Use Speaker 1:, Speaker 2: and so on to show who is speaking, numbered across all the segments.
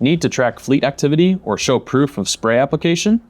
Speaker 1: Need to track fleet activity or show proof of spray application?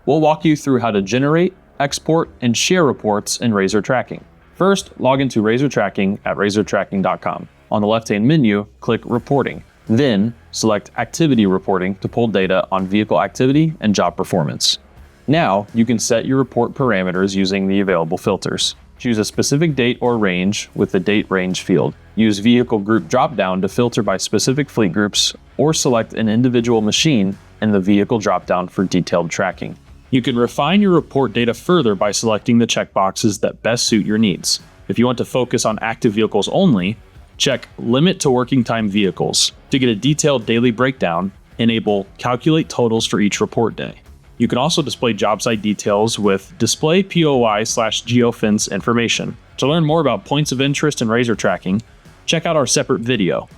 Speaker 1: We'll walk you through how to generate, export, and share reports in Razor Tracking. First, log into Razor Tracking at razortracking.com. On the left-hand menu, click Reporting. Then, select Activity Reporting to pull data on vehicle activity and job performance. Now, you can set your report parameters using the available filters. Choose a specific date or range with the Date Range field. Use Vehicle Group dropdown to filter by specific fleet groups, or select an individual machine in the Vehicle dropdown for detailed tracking. You can refine your report data further by selecting the checkboxes that best suit your needs. If you want to focus on active vehicles only, check Limit to Working Time Vehicles. To get a detailed daily breakdown, enable Calculate Totals for each report day. You can also display job site details with Display POI/geofence information. To learn more about points of interest in Razor Tracking, check out our separate video.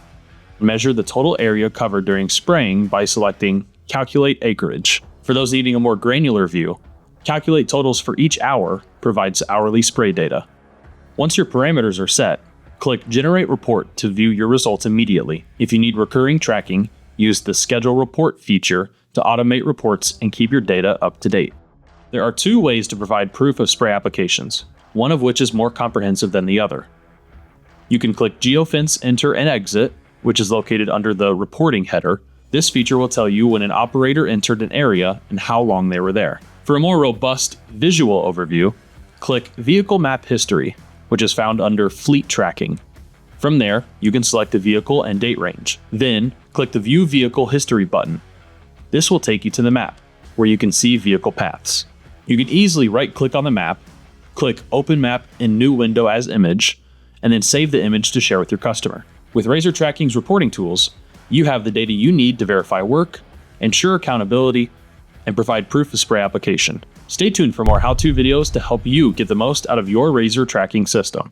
Speaker 1: Measure the total area covered during spraying by selecting Calculate Acreage. For those needing a more granular view, Calculate Totals for each hour provides hourly spray data. Once your parameters are set, click Generate Report to view your results immediately. If you need recurring tracking, use the Schedule Report feature to automate reports and keep your data up to date. There are two ways to provide proof of spray applications, one of which is more comprehensive than the other. You can click Geofence Enter and Exit, which is located under the Reporting header. This feature will tell you when an operator entered an area and how long they were there. For a more robust visual overview, click Vehicle Map History, which is found under Fleet Tracking. From there, you can select the vehicle and date range. Then, click the View Vehicle History button. This will take you to the map, where you can see vehicle paths. You can easily right-click on the map, click Open Map in New Window as Image, and then save the image to share with your customer. With Razor Tracking's reporting tools, you have the data you need to verify work, ensure accountability, and provide proof of spray application. Stay tuned for more how-to videos to help you get the most out of your Razor Tracking system.